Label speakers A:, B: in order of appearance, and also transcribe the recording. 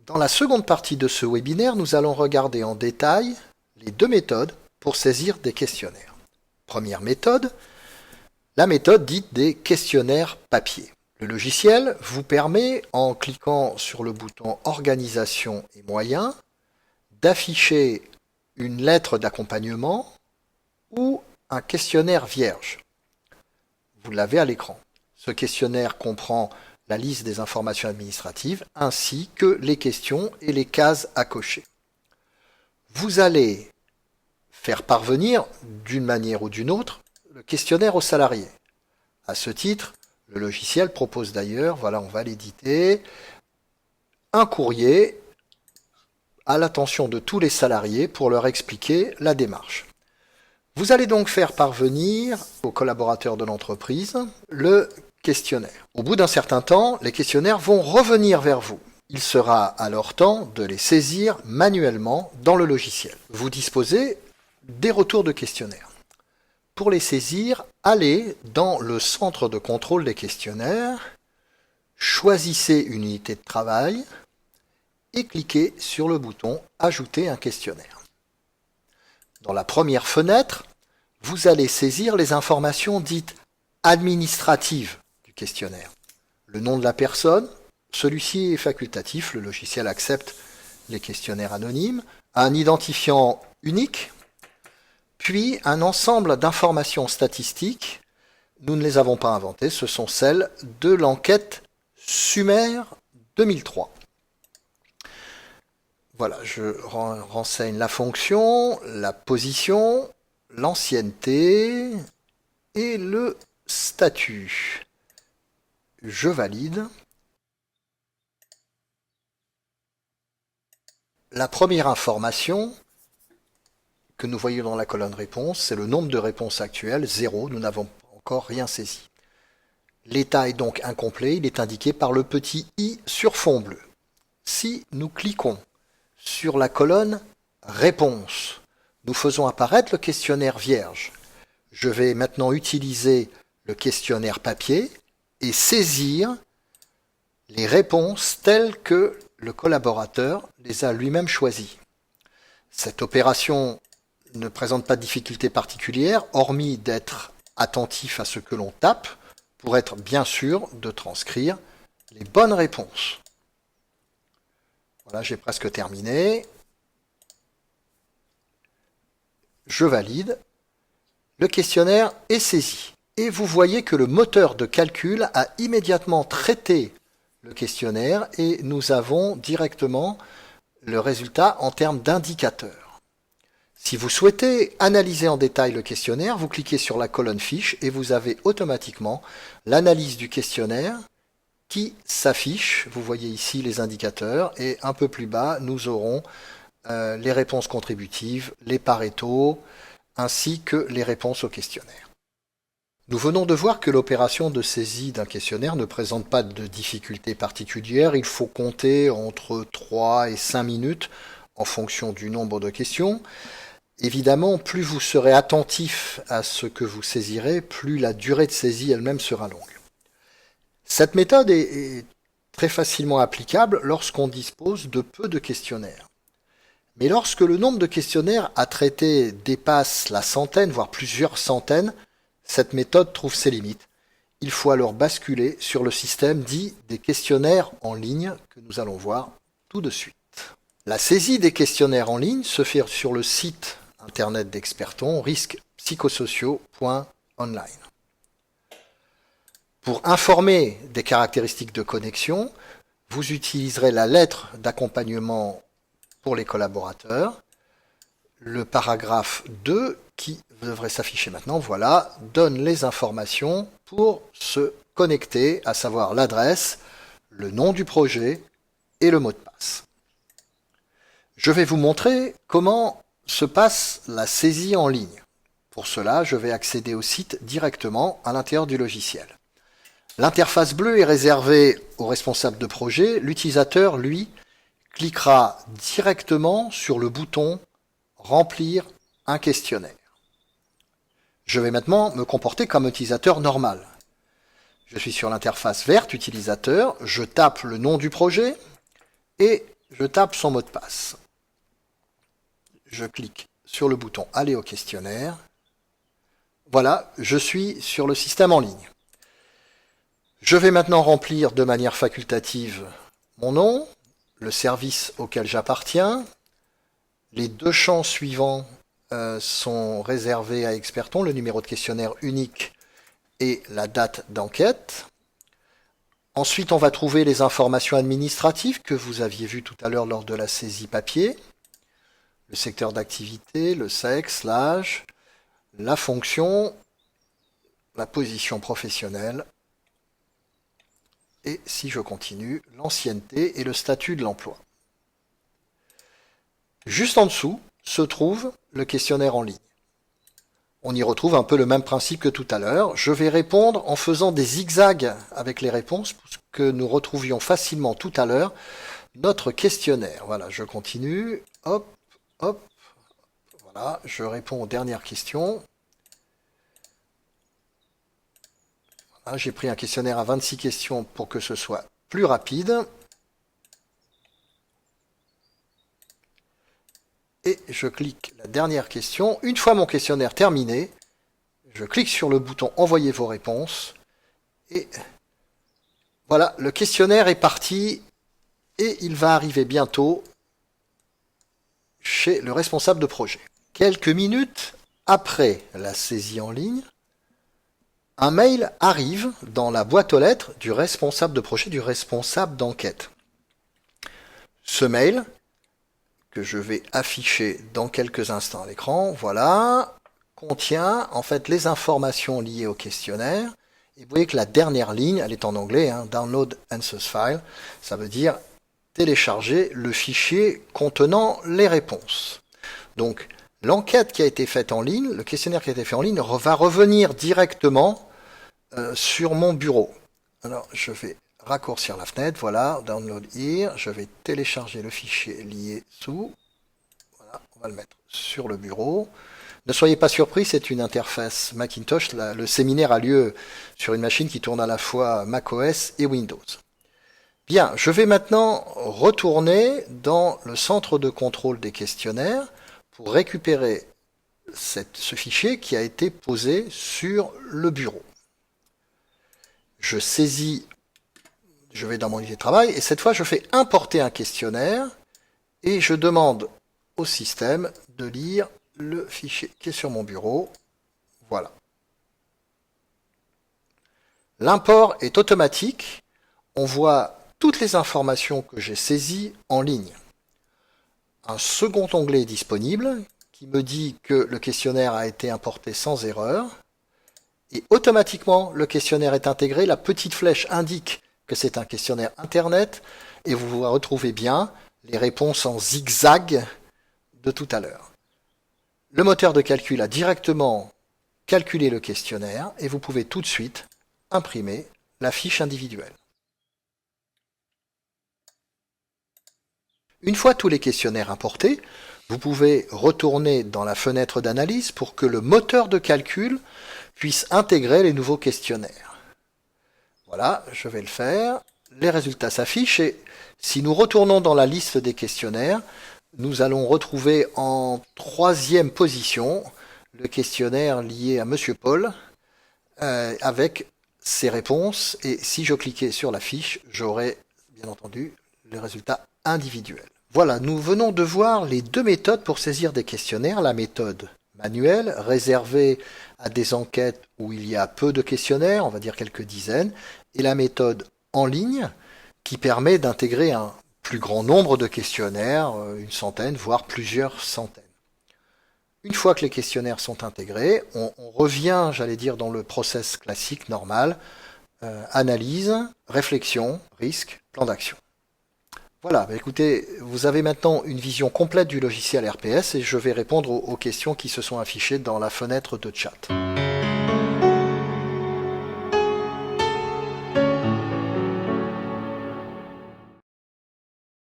A: Dans la seconde partie de ce webinaire, nous allons regarder en détail les deux méthodes pour saisir des questionnaires. Première méthode, la méthode dite des questionnaires papier. Le logiciel vous permet, en cliquant sur le bouton Organisation et moyens, d'afficher une lettre d'accompagnement ou un questionnaire vierge. Vous l'avez à l'écran. Ce questionnaire comprend la liste des informations administratives ainsi que les questions et les cases à cocher. Vous allez faire parvenir, d'une manière ou d'une autre, le questionnaire aux salariés. À ce titre, le logiciel propose d'ailleurs, voilà, on va l'éditer, un courrier à l'attention de tous les salariés pour leur expliquer la démarche. Vous allez donc faire parvenir aux collaborateurs de l'entreprise le questionnaire. Au bout d'un certain temps, les questionnaires vont revenir vers vous. Il sera alors temps de les saisir manuellement dans le logiciel. Vous disposez des retours de questionnaires. Pour les saisir, allez dans le centre de contrôle des questionnaires, choisissez une unité de travail et cliquez sur le bouton « Ajouter un questionnaire ». Dans la première fenêtre, vous allez saisir les informations dites administratives du questionnaire. Le nom de la personne, celui-ci est facultatif, le logiciel accepte les questionnaires anonymes, un identifiant unique, puis un ensemble d'informations statistiques. Nous ne les avons pas inventées, ce sont celles de l'enquête Sumer 2003. Voilà, je renseigne la fonction, la position, l'ancienneté et le statut. Je valide. La première information que nous voyons dans la colonne réponse, c'est le nombre de réponses actuelles, 0, nous n'avons encore rien saisi. L'état est donc incomplet, il est indiqué par le petit i sur fond bleu. Si nous cliquons sur la colonne réponse, nous faisons apparaître le questionnaire vierge. Je vais maintenant utiliser le questionnaire papier et saisir les réponses telles que le collaborateur les a lui-même choisies. Cette opération ne présente pas de difficulté particulière, hormis d'être attentif à ce que l'on tape, pour être bien sûr de transcrire les bonnes réponses. Voilà, j'ai presque terminé. Je valide. Le questionnaire est saisi. Et vous voyez que le moteur de calcul a immédiatement traité le questionnaire et nous avons directement le résultat en termes d'indicateurs. Si vous souhaitez analyser en détail le questionnaire, vous cliquez sur la colonne fiche et vous avez automatiquement l'analyse du questionnaire qui s'affiche. Vous voyez ici les indicateurs et un peu plus bas, nous aurons les réponses contributives, les Pareto, ainsi que les réponses au questionnaire. Nous venons de voir que l'opération de saisie d'un questionnaire ne présente pas de difficulté particulière. Il faut compter entre 3 et 5 minutes en fonction du nombre de questions. Évidemment, plus vous serez attentif à ce que vous saisirez, plus la durée de saisie elle-même sera longue. Cette méthode est très facilement applicable lorsqu'on dispose de peu de questionnaires. Mais lorsque le nombre de questionnaires à traiter dépasse la centaine, voire plusieurs centaines, cette méthode trouve ses limites. Il faut alors basculer sur le système dit des questionnaires en ligne que nous allons voir tout de suite. La saisie des questionnaires en ligne se fait sur le site internet d'Experton, risquespsychosociaux.online. Pour informer des caractéristiques de connexion, vous utiliserez la lettre d'accompagnement pour les collaborateurs. Le paragraphe 2, qui devrait s'afficher maintenant, voilà, donne les informations pour se connecter, à savoir l'adresse, le nom du projet et le mot de passe. Je vais vous montrer comment se passe la saisie en ligne. Pour cela, je vais accéder au site directement à l'intérieur du logiciel. L'interface bleue est réservée aux responsables de projet. L'utilisateur, lui, cliquera directement sur le bouton « Remplir un questionnaire ». Je vais maintenant me comporter comme utilisateur normal. Je suis sur l'interface verte utilisateur, je tape le nom du projet et Je tape son mot de passe. Je clique sur le bouton « Aller au questionnaire ». Voilà, je suis sur le système en ligne. Je vais maintenant remplir de manière facultative mon nom, le service auquel j'appartiens. Les deux champs suivants sont réservés à Experton, le numéro de questionnaire unique et la date d'enquête. Ensuite, on va trouver les informations administratives que vous aviez vues tout à l'heure lors de la saisie papier. Le secteur d'activité, le sexe, l'âge, la fonction, la position professionnelle. Et si je continue, l'ancienneté et le statut de l'emploi. Juste en dessous se trouve le questionnaire en ligne. On y retrouve un peu le même principe que tout à l'heure. Je vais répondre en faisant des zigzags avec les réponses pour que nous retrouvions facilement tout à l'heure notre questionnaire. Voilà, je continue. Hop, hop. Voilà, je réponds aux dernières questions. Voilà, j'ai pris un questionnaire à 26 questions pour que ce soit plus rapide. Et je clique la dernière question. Une fois mon questionnaire terminé, je clique sur le bouton « Envoyer vos réponses » et voilà, le questionnaire est parti et il va arriver bientôt chez le responsable de projet. Quelques minutes après la saisie en ligne, un mail arrive dans la boîte aux lettres du responsable de projet, du responsable d'enquête. Ce mail, que je vais afficher dans quelques instants à l'écran, voilà, contient en fait les informations liées au questionnaire. Et vous voyez que la dernière ligne, elle est en anglais, hein, Download Answers File, ça veut dire télécharger le fichier contenant les réponses. Donc, l'enquête qui a été faite en ligne, le questionnaire qui a été fait en ligne, va revenir directement sur mon bureau. Alors, je vais raccourcir la fenêtre, voilà, Download Here, je vais télécharger le fichier lié sous, voilà, on va le mettre sur le bureau. Ne soyez pas surpris, c'est une interface Macintosh, le séminaire a lieu sur une machine qui tourne à la fois macOS et Windows. Bien, je vais maintenant retourner dans le centre de contrôle des questionnaires pour récupérer ce fichier qui a été posé sur le bureau. Je saisis, je vais dans mon unité de travail et cette fois je fais importer un questionnaire et je demande au système de lire le fichier qui est sur mon bureau. Voilà. L'import est automatique. On voit toutes les informations que j'ai saisies en ligne. Un second onglet est disponible qui me dit que le questionnaire a été importé sans erreur. Et automatiquement, le questionnaire est intégré. La petite flèche indique que c'est un questionnaire Internet. Et vous retrouvez bien les réponses en zigzag de tout à l'heure. Le moteur de calcul a directement calculé le questionnaire et vous pouvez tout de suite imprimer la fiche individuelle. Une fois tous les questionnaires importés, vous pouvez retourner dans la fenêtre d'analyse pour que le moteur de calcul puisse intégrer les nouveaux questionnaires. Voilà, je vais le faire. Les résultats s'affichent et si nous retournons dans la liste des questionnaires, nous allons retrouver en troisième position le questionnaire lié à Monsieur Paul avec ses réponses. Et si je cliquais sur la fiche, j'aurai bien entendu les résultats individuels. Voilà, nous venons de voir les deux méthodes pour saisir des questionnaires. La méthode manuelle, réservée à des enquêtes où il y a peu de questionnaires, on va dire quelques dizaines, et la méthode en ligne qui permet d'intégrer un plus grand nombre de questionnaires, une centaine, voire plusieurs centaines. Une fois que les questionnaires sont intégrés, on revient, j'allais dire, dans le process classique, normal, analyse, réflexion, risque, plan d'action. Voilà, bah écoutez, vous avez maintenant une vision complète du logiciel RPS et je vais répondre aux questions qui se sont affichées dans la fenêtre de chat.